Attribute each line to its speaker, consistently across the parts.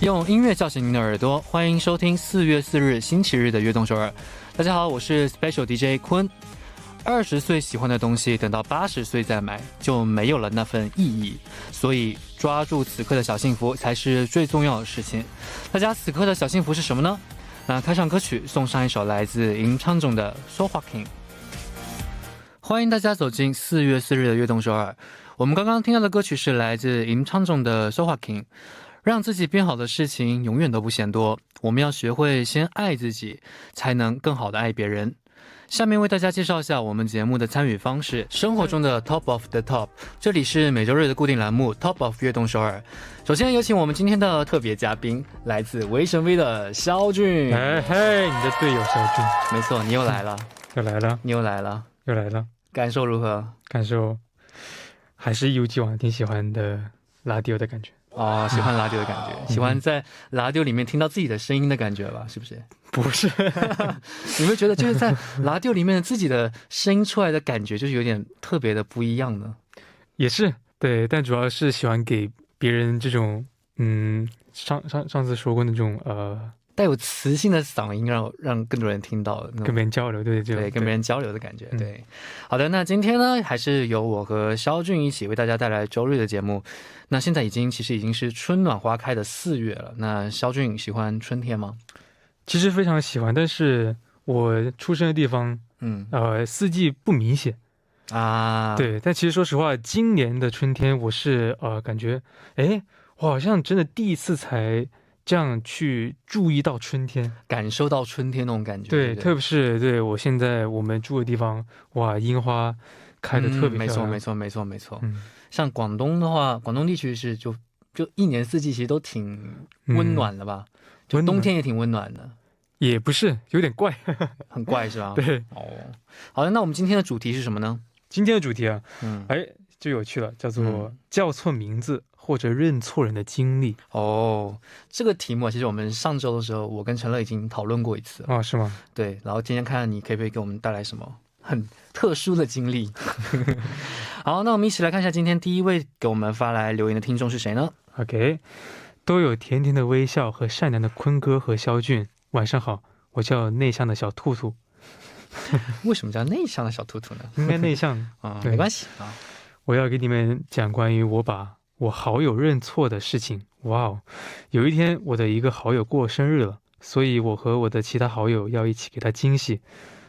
Speaker 1: 用音乐叫醒您的耳朵，欢迎收听4月4日星期日的悦动首尔。大家好，我是 Special DJ 坤。20岁喜欢的东西，等到80岁再买，就没有了那份意义。所以抓住此刻的小幸福才是最重要的事情。大家此刻的小幸福是什么呢？那开场歌曲送上一首来自임창정的 Sohwa King。欢迎大家走进4月4日的悦动首尔。我们刚刚听到的歌曲是来自임창정的 Sohwa King。让自己变好的事情永远都不嫌多，我们要学会先爱自己，才能更好的爱别人。下面为大家介绍一下我们节目的参与方式。生活中的 Top of the Top， 这里是每周日的固定栏目 Top of 悦动首尔。首先有请我们今天的特别嘉宾，来自维神 V 的肖俊。
Speaker 2: 哎嘿，你的队友肖俊，
Speaker 1: 没错，你又来了，
Speaker 2: 又来了，
Speaker 1: 你又来了，
Speaker 2: 又来了，
Speaker 1: 感受如何？
Speaker 2: 感受还是一如既往挺喜欢的拉迪欧的感觉。
Speaker 1: 哦，喜欢拉丢的感觉，喜欢在拉丢里面听到自己的声音的感觉吧？是不是？
Speaker 2: 不是，
Speaker 1: 你会觉得就是在拉丢里面自己的声音出来的感觉，就是有点特别的不一样呢？
Speaker 2: 也是对，但主要是喜欢给别人这种，上次说过那种
Speaker 1: 带有磁性的嗓音让更多人听到的，
Speaker 2: 跟别人交流，对，
Speaker 1: 跟别人交流的感觉。对，好的，那今天呢，还是由我和肖俊一起为大家带来周日的节目。那现在其实已经是春暖花开的4月了。那肖俊喜欢春天吗？
Speaker 2: 其实非常喜欢，但是我出生的地方，四季不明显啊。对，但其实说实话，今年的春天我是感觉，我好像真的第一次才这样去注意到春天，
Speaker 1: 感受到春天那种感觉。
Speaker 2: 对，特别是对我现在我们住的地方，哇，樱花开的特别漂亮。
Speaker 1: 没错。像广东的话，广东地区是就一年四季其实都挺温暖的吧？就冬天也挺温暖的。
Speaker 2: 也不是，有点怪，
Speaker 1: 很怪是吧？
Speaker 2: 对，
Speaker 1: 好的，那我们今天的主题是什么呢？
Speaker 2: 今天的主题啊，就有趣了，叫做叫错名字或者认错人的经历。
Speaker 1: 这个题目其实我们上周的时候，我跟陈乐已经讨论过一次了。
Speaker 2: 是吗？
Speaker 1: 对，然后今天看看你可不可以给我们带来什么很特殊的经历。好，那我们一起来看一下今天第一位给我们发来留言的听众是谁呢？
Speaker 2: OK， 都有甜甜的微笑和善良的坤哥和肖俊，晚上好，我叫内向的小兔兔。
Speaker 1: 为什么叫内向的小兔兔呢？
Speaker 2: 应该内向
Speaker 1: 没关系啊。
Speaker 2: 我要给你们讲关于我把我好友认错的事情。有一天我的一个好友过生日了，所以我和我的其他好友要一起给他惊喜。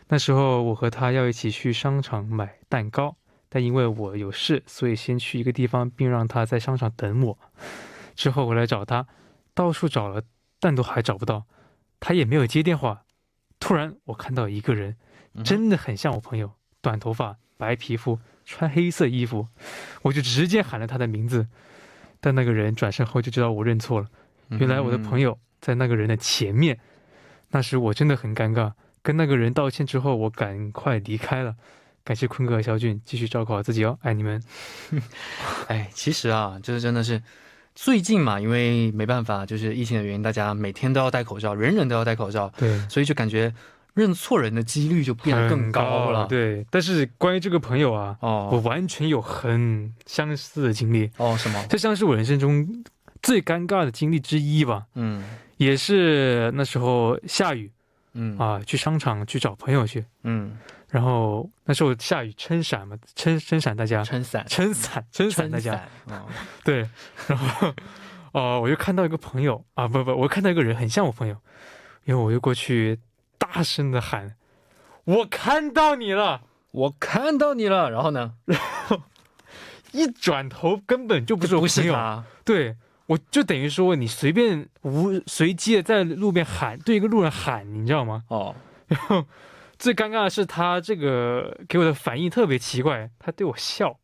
Speaker 2: 那时候我和他要一起去商场买蛋糕，但因为我有事，所以先去一个地方，并让他在商场等我。之后我来找他，到处找了，但都还找不到，他也没有接电话。突然我看到一个人，真的很像我朋友，短头发，白皮肤，穿黑色衣服，我就直接喊了他的名字。但那个人转身后就知道我认错了，原来我的朋友在那个人的前面。那时我真的很尴尬，跟那个人道歉之后，我赶快离开了。感谢坤哥和肖俊，继续照顾好自己哦，爱你们。
Speaker 1: 其实啊，就是真的是最近嘛，因为没办法，就是疫情的原因，大家每天都要戴口罩，人人都要戴口罩，对，所以就感觉认错人的几率就变得更高了。
Speaker 2: 对，但是关于这个朋友啊，我完全有很相似的经历。
Speaker 1: 什么？
Speaker 2: 这像是我人生中最尴尬的经历之一吧。也是那时候下雨，去商场去找朋友去，然后那时候下雨撑伞嘛，撑伞大家，撑伞大家，对，然后我就看到一个朋友我看到一个人很像我朋友，然后我就过去大声的喊，我看到你了，
Speaker 1: 然后呢，
Speaker 2: 然后一转头根本就不是我朋友，对，我就等于说你随机的在路边喊，对一个路人喊，你知道吗？然后最尴尬的是他这个给我的反应特别奇怪，他对我笑，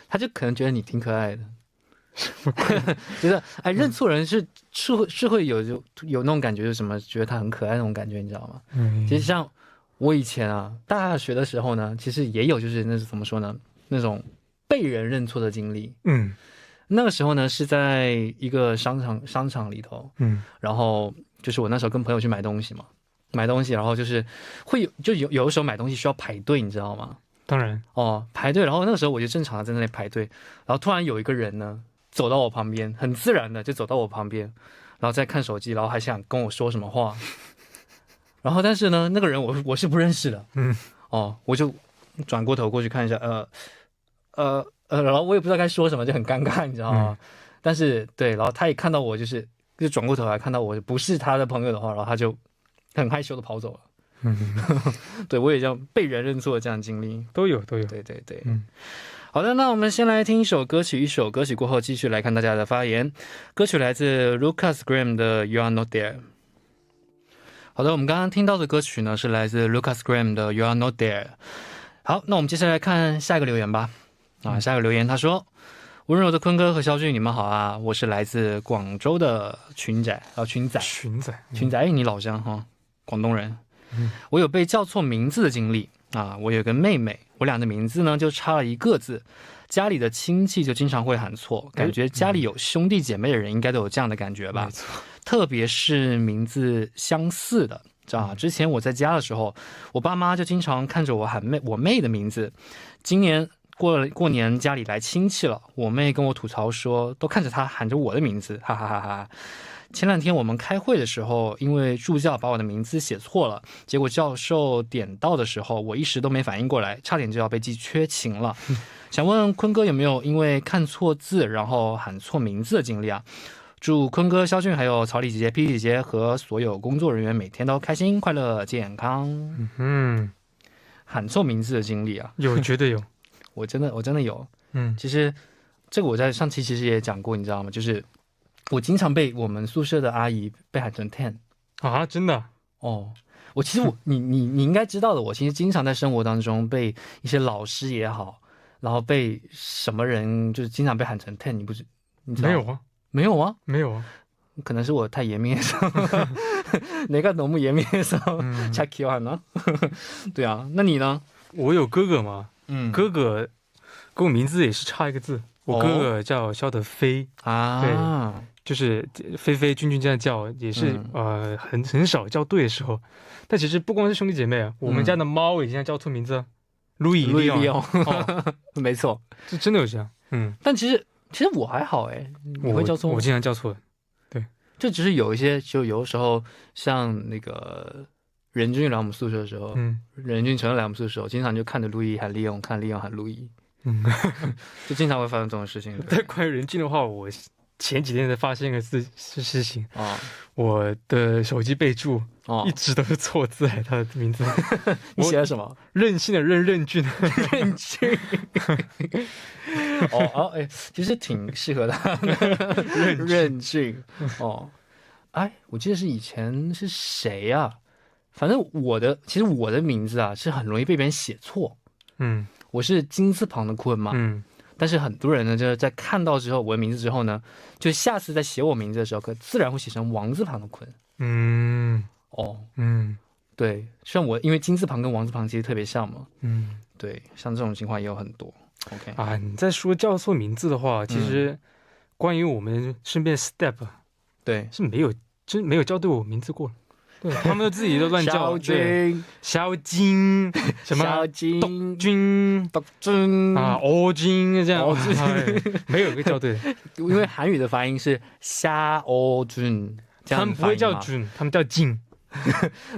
Speaker 1: 他就可能觉得你挺可爱的，觉得认错人是会有那种感觉，就是什么觉得他很可爱那种感觉，你知道吗？其实像我以前大学的时候呢，其实也有就是那是怎么说呢，那种被人认错的经历。那个时候呢是在一个商场里头，然后就是我那时候跟朋友去买东西嘛。然后就是会有的时候买东西需要排队，你知道吗？
Speaker 2: 当然
Speaker 1: 排队，然后那个时候我就正常的在那里排队，然后突然有一个人呢走到我旁边，很自然的就走到我旁边，然后再看手机，然后还想跟我说什么话。然后但是呢，那个人我是不认识的，我就转过头过去看一下，然后我也不知道该说什么，就很尴尬，你知道吗？但是对，然后他也看到我，就转过头来看到我不是他的朋友的话，然后他就很害羞的跑走了。对，我也这样被人认错的这样的经历
Speaker 2: 都有。
Speaker 1: 对。好的，那我们先来听一首歌曲，歌曲过后继续来看大家的发言。歌曲来自 Lucas Graham 的 You Are Not There。 好的，我们刚刚听到的歌曲呢是来自 Lucas Graham 的 You Are Not There。 好，那我们接下来看下一个留言吧。下一个留言他说，温柔的坤哥和肖俊，你们好啊，我是来自广州的群仔，你老乡哈，广东人。我有被叫错名字的经历啊，我有个妹妹，我俩的名字呢就差了一个字，家里的亲戚就经常会喊错，感觉家里有兄弟姐妹的人应该都有这样的感觉吧，特别是名字相似的。之前我在家的时候，我爸妈就经常看着我喊我妹的名字。今年过年家里来亲戚了，我妹跟我吐槽说，都看着她喊着我的名字，哈哈哈哈。前两天我们开会的时候，因为助教把我的名字写错了，结果教授点到的时候，我一时都没反应过来，差点就要被记缺勤了。想问坤哥有没有因为看错字然后喊错名字的经历啊？祝坤哥、肖俊还有曹丽姐姐、霹雳姐姐和所有工作人员每天都开心、快乐、健康。喊错名字的经历啊，
Speaker 2: 绝对有。
Speaker 1: 我真的有。其实这个我在上期其实也讲过，你知道吗？就是我经常被我们宿舍的阿姨被喊成 ten
Speaker 2: 啊，真的
Speaker 1: 我其实你应该知道的，我其实经常在生活当中被一些老师也好，然后被什么人就是经常被喊成 ten， 你知道吗？没有啊，可能是我太严密的时候，哪个너무严密的时候才기억呢？对啊，那你呢？
Speaker 2: 我有哥哥嘛，哥哥跟我名字也是差一个字。我哥哥叫肖德飞啊，对，就是飞飞君君这样叫，也是很少叫对的时候。但其实不光是兄弟姐妹啊，我们家的猫也经常叫错名字，路易利奥，
Speaker 1: 没错，
Speaker 2: 这真的有这样。
Speaker 1: 但其实我还好你会叫错吗？
Speaker 2: 我经常叫错，对，
Speaker 1: 就只是有一些，就有的时候像那个任俊来我们宿舍的时候，任俊成来我们宿舍的时候，经常就看着路易喊利用，看利用喊路易。就经常会发生这种事情。
Speaker 2: 但关于任俊的话，我前几天才发现一个事情我的手机备注一直都是错字他的名字。
Speaker 1: 你写了什么？
Speaker 2: 任性的任俊。
Speaker 1: 任俊。其实挺适合他。任俊。我记得是以前是谁啊？反正其实我的名字啊是很容易被别人写错。我是金字旁的坤嘛，但是很多人呢，就是在看到之后我的名字之后呢，就下次在写我名字的时候，可自然会写成王字旁的坤。对，像我因为金字旁跟王字旁其实特别像嘛，对，像这种情况也有很多。OK
Speaker 2: 你在说叫错名字的话，其实关于我们身边 step，
Speaker 1: 对，
Speaker 2: 是真没有叫对我名字过。对，他们自己都乱叫，萧金什么
Speaker 1: 萧金
Speaker 2: 督军欧军这样，没有一个叫对的。
Speaker 1: 因为韩语的发音是夏欧军，
Speaker 2: 他们不会叫军，他们叫金。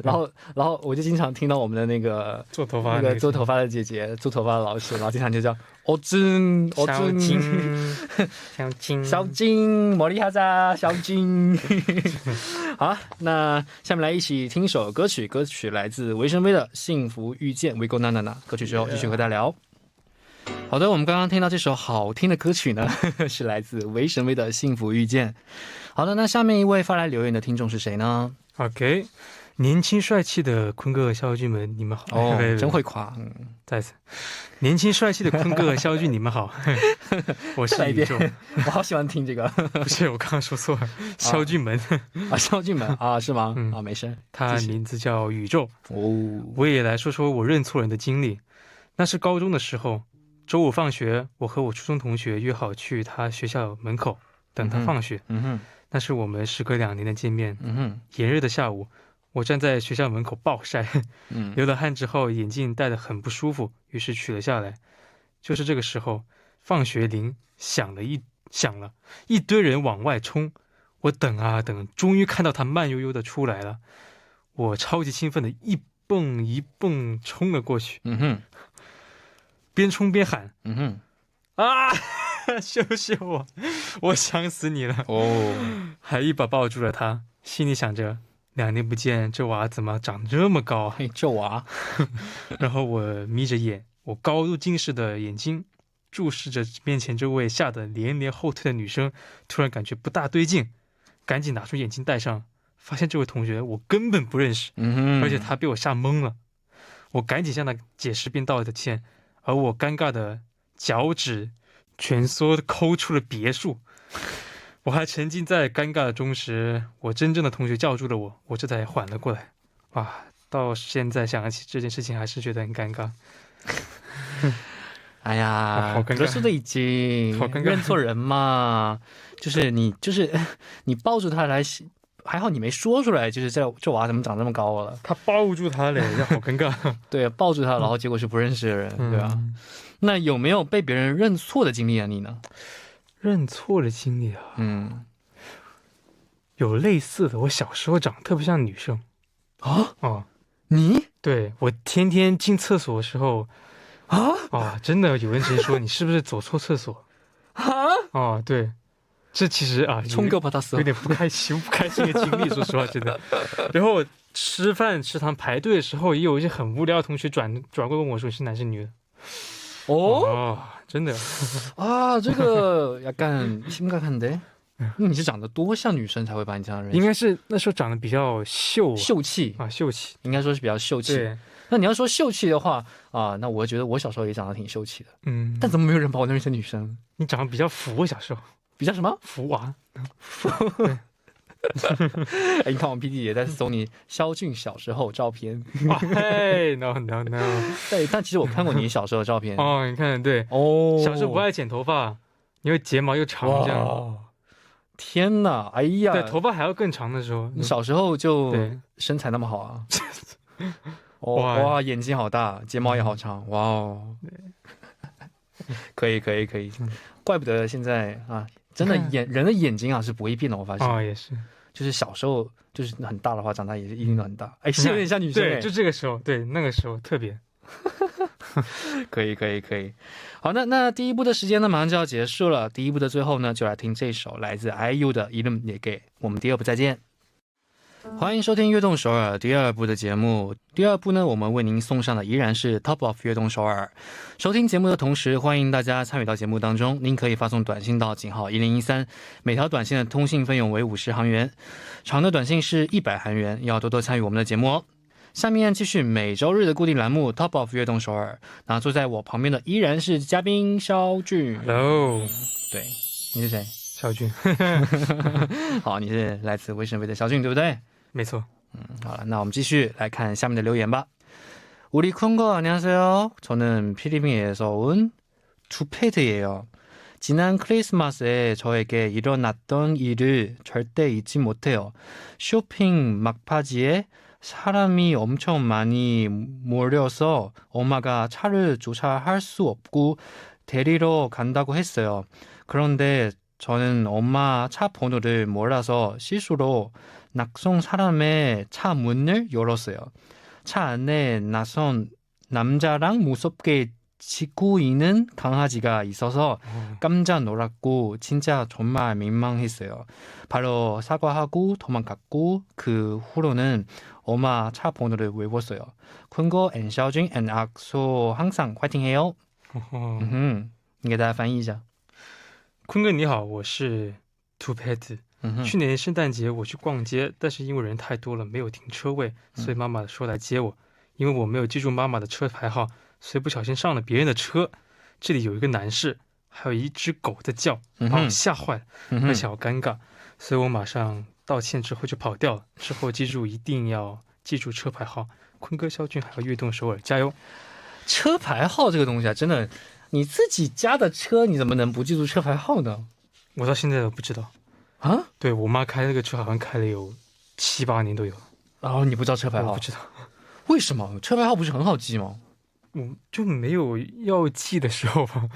Speaker 1: 然后我就经常听到我们的那个
Speaker 2: 做头发
Speaker 1: 的姐姐，做头发的老师，然后经常就叫欧军小金머리하자小金。好，那下面来一起听一首歌曲，歌曲来自维神威的《幸福遇见》，We Go Na Na Na。歌曲之后继续和大家聊。好的，我们刚刚听到这首好听的歌曲呢，是来自维神威的《幸福遇见》。好的，那下面一位发来留言的听众是谁呢？
Speaker 2: OK， 年轻帅气的坤哥和肖俊们，你们好。
Speaker 1: 真会夸。
Speaker 2: 再次，年轻帅气的坤哥和肖俊，你们好。我是宇宙。
Speaker 1: 我好喜欢听这个。
Speaker 2: 不是，我刚刚说错了，肖俊门。
Speaker 1: 肖俊门是吗？没事。
Speaker 2: 他名字叫宇宙。我也来说说我认错人的经历。那是高中的时候，周五放学，我和我初中同学约好去他学校门口等他放学。那是我们时隔2年的见面。炎热的下午，我站在学校门口暴晒，流了汗之后眼镜戴得很不舒服，于是取了下来。就是这个时候，放学铃响了响了，一堆人往外冲。我等啊等，终于看到他慢悠悠的出来了。我超级兴奋的一蹦一蹦冲了过去，边冲边喊：“啊，秀秀我，我想死你了！”还一把抱住了他，心里想着，2年不见，这娃怎么长这么高啊？
Speaker 1: 这娃。
Speaker 2: 然后我眯着眼，我高度近视的眼睛注视着面前这位吓得连连后退的女生，突然感觉不大对劲，赶紧拿出眼镜戴上，发现这位同学我根本不认识，而且他被我吓懵了。我赶紧向他解释并道了歉，而我尴尬的脚趾蜷缩抠出了别墅。我还沉浸在尴尬的中时，我真正的同学叫住了我，我这才缓了过来。哇，到现在想起这件事情还是觉得很尴尬。
Speaker 1: 哎呀，
Speaker 2: 好尴尬，
Speaker 1: 可是都已经认错人嘛，就是你抱住他来，还好你没说出来，就是这娃怎么长这么高了？
Speaker 2: 他抱住他嘞，好尴尬。
Speaker 1: 对，抱住他，然后结果是不认识的人，对吧？那有没有被别人认错的经历啊？你呢？
Speaker 2: 认错的经历啊，有类似的。我小时候长得特别像女生啊。
Speaker 1: 你？
Speaker 2: 对，我天天进厕所的时候真的有人直接说你是不是走错厕所啊？对，这其实
Speaker 1: 冲个把他死，
Speaker 2: 有点不开心的经历，说实话真的。然后吃堂排队的时候，也有一些很无聊的同学转过问我说是男是女的。真的
Speaker 1: 这个약간심각한데。你是长得多像女生才会把你这样认识？
Speaker 2: 应该是那时候长得比较秀
Speaker 1: 气，应该说是比较秀气。
Speaker 2: 对，
Speaker 1: 那你要说秀气的话那我觉得我小时候也长得挺秀气的。但怎么没有人把我认成女生？
Speaker 2: 你长得比较腐，我小时候
Speaker 1: 比较什么
Speaker 2: 腐娃。
Speaker 1: 你看我 PD 也在搜你肖俊小时候照片。
Speaker 2: no。
Speaker 1: 对，但其实我看过你小时候的照片。
Speaker 2: 你看，对，小时候不爱剪头发，因为睫毛又长这样。
Speaker 1: 天哪，哎呀，
Speaker 2: 对，头发还要更长的时候。
Speaker 1: 你小时候就身材那么好啊？哇，眼睛好大，睫毛也好长，哇哦！可以，怪不得现在真的人的眼睛是不会变的，我发现。
Speaker 2: 也是，
Speaker 1: 就是小时候就是很大的话，长大也是一定都很大。是有点像女生。
Speaker 2: 对，就这个时候，对，那个时候特别。
Speaker 1: 可以。好，那第一部的时间呢，马上就要结束了。第一部的最后呢，就来听这首来自 IU 的《이름 얘기》。我们第二部再见。欢迎收听《悦动首尔》第二部的节目。第二部呢，我们为您送上的依然是 Top of 悦动首尔。收听节目的同时，欢迎大家参与到节目当中。您可以发送短信到井号1013，每条短信的通信费用为50韩元，长的短信是100韩元。要多多参与我们的节目哦。下面继续每周日的固定栏目 Top of 悦动首尔。那坐在我旁边的依然是嘉宾肖俊。
Speaker 2: Hello，
Speaker 1: 对，你是谁？
Speaker 2: 肖俊。
Speaker 1: 好，你是来自卫生卫的肖俊，对不对？
Speaker 2: 没错。
Speaker 1: 好了，那我们继续来看下面的留言吧。우리 쿤거 안녕하세요. 저는 필리핀에서 온 투패드예요. 지난 크리스마스에 저에게 일어났던 일을 절대 잊지 못해요. 쇼핑 막바지에 사람이 엄청 많이 몰려서 엄마가 차를 주차할 수 없고 데리러 간다고 했어요. 그런데 저는 엄마 차 번호를 몰라서 실수로 낯선 사람의 차 문을 열었어요. 차 안에 낯선 남자랑 무섭게 짖고 있는 강아지가 있어서 깜짝 놀랐고 진짜 정말 민망했어요. 바로 사과하고 도망갔고 그 후로는 엄마 차 번호를 외웠어요. 쿤거 and 샤오진 and 악소 항상 화이팅해요. 你给大家翻译一下。
Speaker 2: 坤哥你好，我是 Tupet。去年圣诞节我去逛街，但是因为人太多了没有停车位，所以妈妈说来接我。因为我没有记住妈妈的车牌号，所以不小心上了别人的车。这里有一个男士，还有一只狗在叫，把我吓坏了，而且好尴尬，所以我马上道歉之后就跑掉了。之后记住一定要记住车牌号。坤哥、肖俊还有悦动首尔，加油！
Speaker 1: 车牌号这个东西真的，你自己家的车你怎么能不记住车牌号呢？
Speaker 2: 我到现在都不知道啊。对，我妈开那个车好像开了有7、8年都有。
Speaker 1: 然后你不知道车牌号？
Speaker 2: 我不知道。
Speaker 1: 为什么？车牌号不是很好记吗？
Speaker 2: 我就没有要记的时候吧。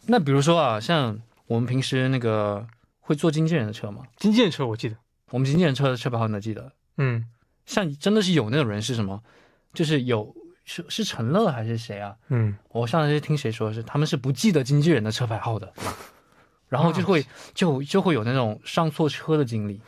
Speaker 1: 那比如说啊，像我们平时那个会坐经纪人的车吗？
Speaker 2: 经纪人车我记得，
Speaker 1: 我们经纪人车的车牌号你记得？
Speaker 2: 嗯
Speaker 1: 像真的是有那种人是什么？就是是陈乐还是谁啊？
Speaker 2: 嗯，
Speaker 1: 我上次听谁说是他们是不记得经纪人的车牌号的，然后就会有那种上错车的经历。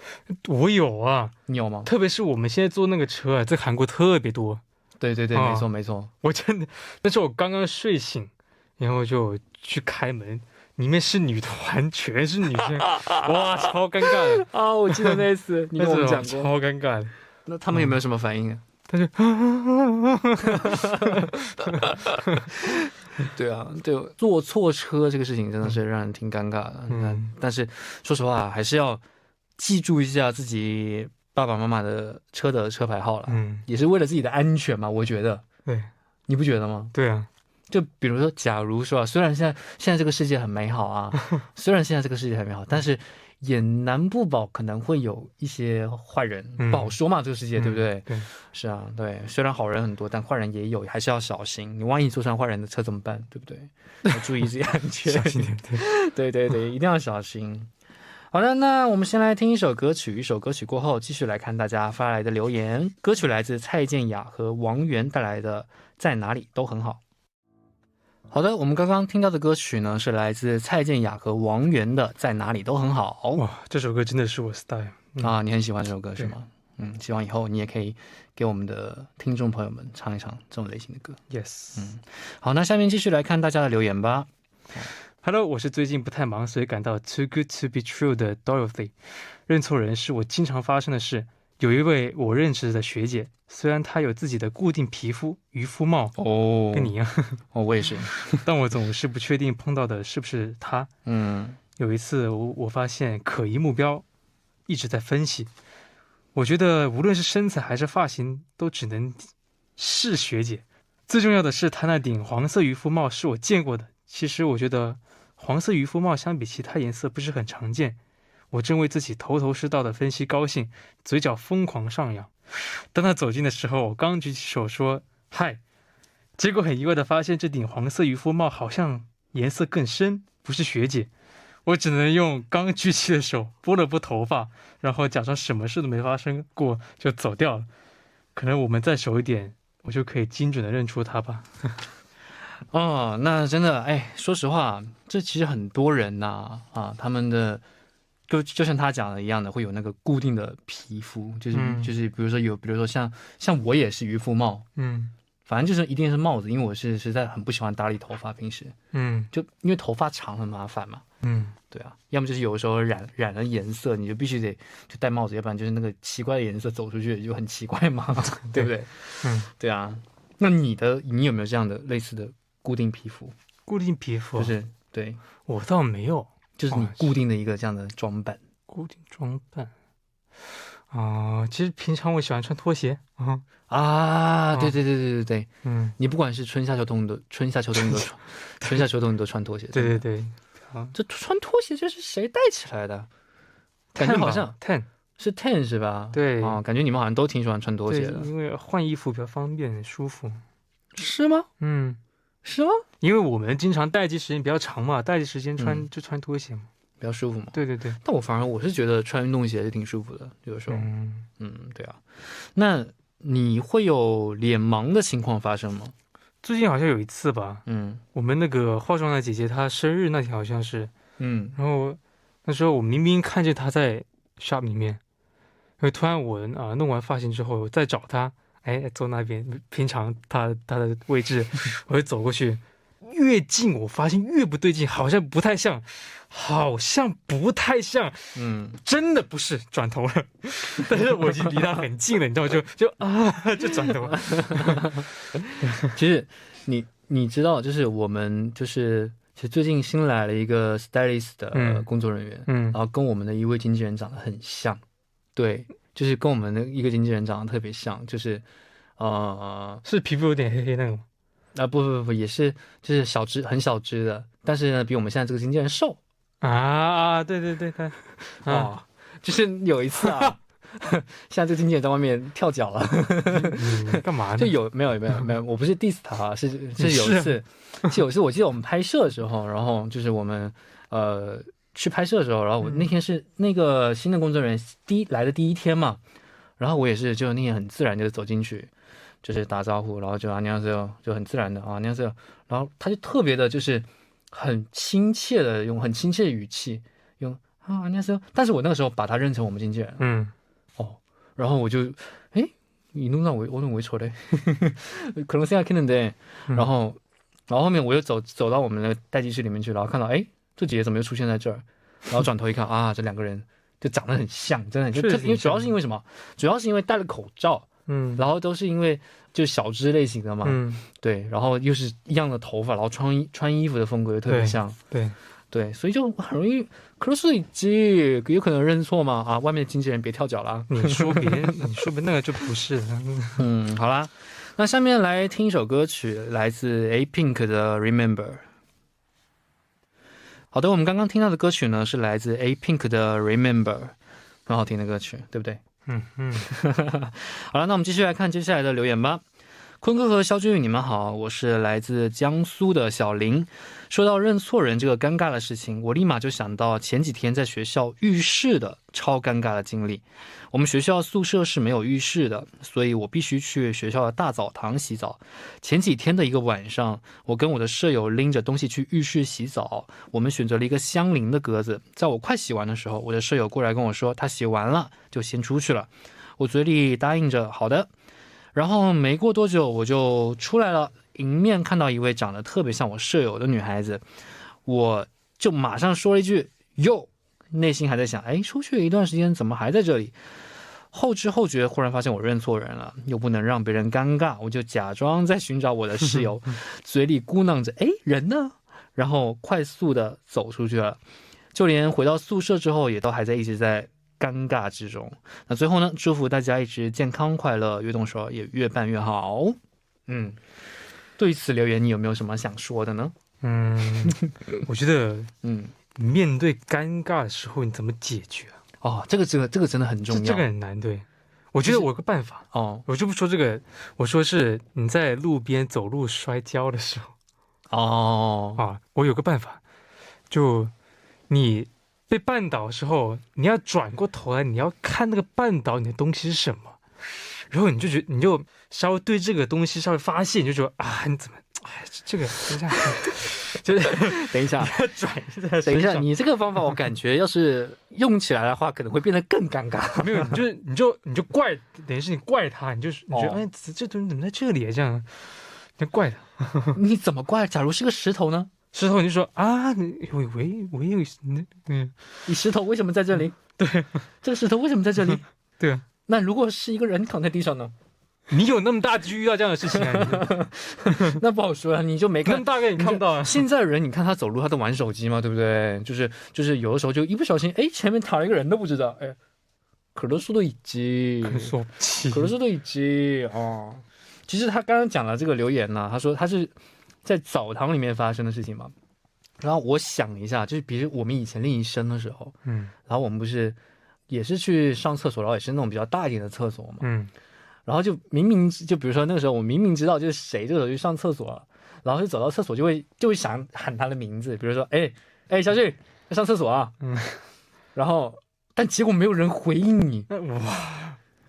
Speaker 2: 我有啊，
Speaker 1: 你有吗？
Speaker 2: 特别是我们现在坐那个车啊，在韩国特别多。
Speaker 1: 对对对，
Speaker 2: 啊
Speaker 1: 没错没错。
Speaker 2: 我真的，那时候我刚刚睡醒，然后就去开门，里面是女团，全是女生，哇，超尴尬的
Speaker 1: 啊！我记得那次你跟我们讲过，
Speaker 2: 超尴尬的。
Speaker 1: 那他们有没有什么反应啊？
Speaker 2: 他就，
Speaker 1: 对啊，对，坐错车这个事情真的是让人挺尴尬的。但是说实话，还是要记住一下自己爸爸妈妈的车的车牌号了。也是为了自己的安全嘛，我觉得。
Speaker 2: 对，
Speaker 1: 你不觉得吗？
Speaker 2: 对啊，
Speaker 1: 就比如说，假如说，虽然现在这个世界很美好啊，虽然现在这个世界很美好，但是也难不保可能会有一些坏人，不好说嘛，这个世界对不对？
Speaker 2: 对，
Speaker 1: 是啊，对，虽然好人很多，但坏人也有，还是要小心。你万一坐上坏人的车怎么办？对不对？要注意自己安全。
Speaker 2: 小心点，
Speaker 1: 对对对，一定要小心。好的，那我们先来听一首歌曲，一首歌曲过后，继续来看大家发来的留言。歌曲来自蔡健雅和王源带来的《在哪里都很好》。好的，我们刚刚听到的歌曲呢，是来自蔡健雅和王源的《在哪里都很好》。
Speaker 2: 哇，这首歌真的是我 style
Speaker 1: 啊！你很喜欢这首歌是吗？希望以后你也可以给我们的听众朋友们唱一唱这种类型的歌。
Speaker 2: Yes。
Speaker 1: 好，那下面继续来看大家的留言吧。
Speaker 2: Hello， 我是最近不太忙，所以感到 too good to be true 的 Dorothy。认错人是我经常发生的事。有一位我认识的学姐，虽然她有自己的固定皮肤渔夫帽，跟你一样，
Speaker 1: 我也是，
Speaker 2: 但我总是不确定碰到的是不是她。有一次我发现可疑目标一直在分析，我觉得无论是身材还是发型，都只能是学姐。最重要的是，她那顶黄色渔夫帽是我见过的。其实我觉得黄色渔夫帽相比其他颜色不是很常见。我正为自己头头是道的分析高兴，嘴角疯狂上扬。当他走近的时候，我刚举起手说嗨，结果很意外的发现这顶黄色渔夫帽好像颜色更深，不是学姐。我只能用刚举起的手拨了拨头发，然后假装什么事都没发生过就走掉了。可能我们再熟一点，我就可以精准的认出他吧。
Speaker 1: 哦，那真的，哎，说实话，这其实很多人呐，他们的就像他讲的一样的，会有那个固定的皮肤，就是比如说像我也是渔夫帽，反正就是一定是帽子，因为我是实在很不喜欢打理头发，平时，就因为头发长很麻烦嘛，对啊，要么就是有的时候染了颜色，你就必须得就戴帽子，要不然就是那个奇怪的颜色走出去就很奇怪嘛，对不对？对啊，那你有没有这样的类似的固定皮肤？
Speaker 2: 固定皮肤
Speaker 1: 就是对
Speaker 2: 我倒没有，
Speaker 1: 就是你固定的一个这样的装扮。
Speaker 2: 固定装扮其实平常我喜欢穿拖鞋
Speaker 1: 对，你不管是春夏秋冬你都穿拖鞋。
Speaker 2: 对，
Speaker 1: 这穿拖鞋这是谁带起来的？感觉好像
Speaker 2: Ten
Speaker 1: 是 Ten 是吧？
Speaker 2: 对
Speaker 1: 感觉你们好像都挺喜欢穿拖鞋的，
Speaker 2: 因为换衣服比较方便舒服。
Speaker 1: 是吗？是吗？
Speaker 2: 因为我们经常待机时间比较长嘛，待机时间就穿拖鞋嘛，
Speaker 1: 比较舒服嘛。
Speaker 2: 对，
Speaker 1: 但我是觉得穿运动鞋是挺舒服的，有的时候。对啊。那你会有脸盲的情况发生吗？
Speaker 2: 最近好像有一次吧，我们那个化妆的姐姐她生日那天好像是，然后那时候我明明看见她在 shop 里面，然后突然我弄完发型之后再找她，坐那边，平常她的位置，我就走过去，越近我发现越不对劲，好像不太像，真的不是，转头了，但是我已经离他很近了，你知道吗？就转头了。
Speaker 1: 其实你知道，就是我们其实最近新来了一个 stylist 的工作人员，然后跟我们的一位经纪人长得很像，对，就是跟我们的一个经纪人长得特别像，就是
Speaker 2: 是皮肤有点黑黑那种
Speaker 1: 吗？不，也是就是很小只的，但是呢比我们现在这个经纪人瘦
Speaker 2: 对，
Speaker 1: 就是有一次现在这个经纪人在外面跳脚了。
Speaker 2: 干嘛呢？
Speaker 1: 就没有，我不是 diss 他，是有一次我记得我们拍摄的时候，然后就是我们去拍摄的时候，然后我那天是那个新的工作人员来的第一天嘛，然后我也是就那天很自然就走进去，就是打招呼，然后就안녕하세요就很自然的안녕하세요，然后他就特别的就是很亲切的用很亲切的语气用안녕하세요，但是我那个时候把他认成我们经纪人，然后我就이 누나 오늘 왜 저래？ 可能생각했는데，然后后面我又走到我们的待机室里面去，然后看到这姐姐怎么又出现在这儿？然后转头一看这两个人就长得很像，真的因为主要是因为什么？主要是因为戴了口罩，然后都是因为就小只类型的嘛，对，然后又是一样的头发，然后穿衣服的风格又特别像，对，所以就很容易可是有可能认错吗？外面的经纪人别跳脚了，
Speaker 2: 你说别人，你说那个就不是。
Speaker 1: 好啦，那下面来听一首歌曲，来自 A-Pink 的 Remember。好的，我们刚刚听到的歌曲呢是来自 A-Pink 的 Remember， 很好听的歌曲，对不对？好了，那我们继续来看接下来的留言吧。坤哥和肖俊宇，你们好，我是来自江苏的小林。说到认错人这个尴尬的事情，我立马就想到前几天在学校浴室的超尴尬的经历。我们学校宿舍是没有浴室的，所以我必须去学校的大澡堂洗澡。前几天的一个晚上，我跟我的舍友拎着东西去浴室洗澡，我们选择了一个相邻的格子。在我快洗完的时候，我的舍友过来跟我说他洗完了，就先出去了。我嘴里答应着好的，然后没过多久我就出来了，迎面看到一位长得特别像我舍友的女孩子，我就马上说了一句哟，内心还在想出去了一段时间怎么还在这里。后知后觉，忽然发现我认错人了，又不能让别人尴尬，我就假装在寻找我的室友，嘴里咕囔着人呢，然后快速的走出去了。就连回到宿舍之后也都还在一直在尴尬之中。那最后呢，祝福大家一直健康快乐，越动手也越办越好。对于此留言你有没有什么想说的呢？
Speaker 2: 我觉得面对尴尬的时候你怎么解决
Speaker 1: 这个真的很重要，
Speaker 2: 这个很难。对，我觉得我有个办法我就不说这个，我说是你在路边走路摔跤的时候我有个办法，就你被绊倒的时候，你要转过头来，你要看那个绊倒你的东西是什么，然后你就稍微对这个东西稍微发现，你就觉得你怎么这个等一下就是
Speaker 1: 等一下
Speaker 2: 转
Speaker 1: 等一下，你这个方法我感觉要是用起来的话可能会变得更尴尬。
Speaker 2: 没有，你就怪，等于是你怪他，你觉得这东西怎么在这里这样，你怪他。
Speaker 1: 你怎么怪？假如是个石头呢？
Speaker 2: 石头你就说
Speaker 1: 你石头为什么在这里？
Speaker 2: 对，
Speaker 1: 这个石头为什么在这里？
Speaker 2: 对啊，
Speaker 1: 那如果是一个人躺在地上呢？
Speaker 2: 你有那么大几率遇到这样的事情
Speaker 1: 那不好说了，你就没看，
Speaker 2: 那么大概你看不到
Speaker 1: 现在人你看他走路他都玩手机嘛，对不对？就是有的时候就一不小心前面躺了一个人都不知道그럴 수도 있지。其实他刚刚讲了这个留言呢，他说他是在澡堂里面发生的事情嘛。然后我想一下，就是比如我们以前练习生的时候，然后我们不是也是去上厕所，然后也是那种比较大一点的厕所嘛，然后就明明就比如说那个时候我明明知道就是谁这个时候去上厕所了，然后就走到厕所就会想喊他的名字，比如说小俊要上厕所啊，然后但结果没有人回应你，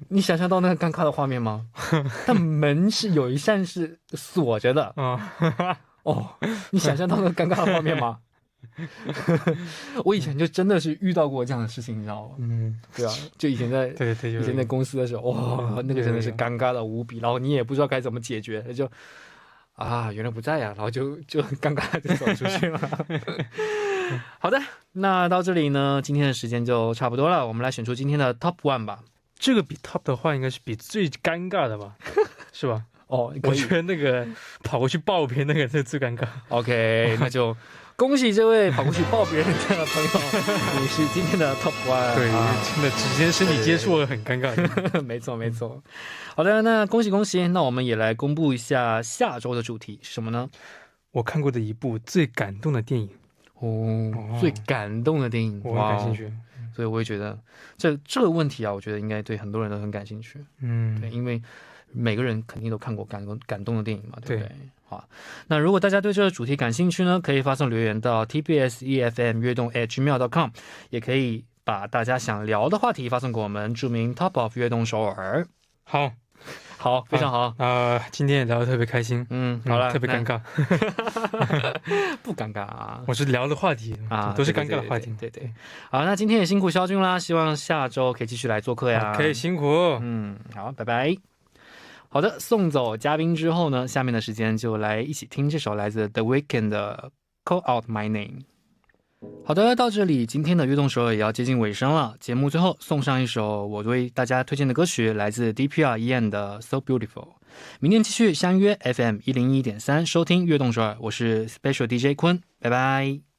Speaker 1: 你想象到那个尴尬的画面吗？但门是有一扇是锁着的你想象到那个尴尬的画面吗？我以前就真的是遇到过这样的事情，你知道吗？对啊，就以前在公司的时候，那个真的是尴尬的无比，然后你也不知道该怎么解决，就原来不在呀，然后就尴尬就走出去了。好的，那到这里呢，今天的时间就差不多了，我们来选出今天的 Top One 吧。
Speaker 2: 这个比 Top 的话，应该是比最尴尬的吧，是吧？我觉得那个跑过去抱别人那个最尴尬。
Speaker 1: OK， 那就恭喜这位跑过去抱别人这样的朋友，你是今天的 Top One。
Speaker 2: 对，真的直接身体接触很尴尬。
Speaker 1: 没错。好的，那恭喜，那我们也来公布一下下周的主题是什么呢？
Speaker 2: 我看过的一部最感动的电影。
Speaker 1: 最感动的电影，
Speaker 2: 我很感兴趣。
Speaker 1: 所以我也觉得这个问题啊，我觉得应该对很多人都很感兴趣。对，因为每个人肯定都看过感动的电影嘛，对不对？好，那如果大家对这个主题感兴趣呢，可以发送留言到 tbsefm 悦动 @gmail.com， 也可以把大家想聊的话题发送给我们，注明 Top of 悦动首尔。好，非常好
Speaker 2: 今天也聊得特别开心，
Speaker 1: 好了，
Speaker 2: 特别尴尬，
Speaker 1: 不尴尬啊，
Speaker 2: 我是聊的话题啊，都是尴尬的话题，
Speaker 1: 对，好，那今天也辛苦肖军啦，希望下周可以继续来做客呀，
Speaker 2: 可以辛苦，
Speaker 1: 好，拜拜。好的，送走嘉宾之后呢，下面的时间就来一起听这首来自 The Weeknd 的 Call Out My Name。好的，到这里今天的悦动首尔也要接近尾声了。节目最后送上一首我为大家推荐的歌曲，来自 DPR Ian 的 So Beautiful。明天继续相约 FM 101.3收听悦动首尔，我是 Special DJ 坤，拜拜。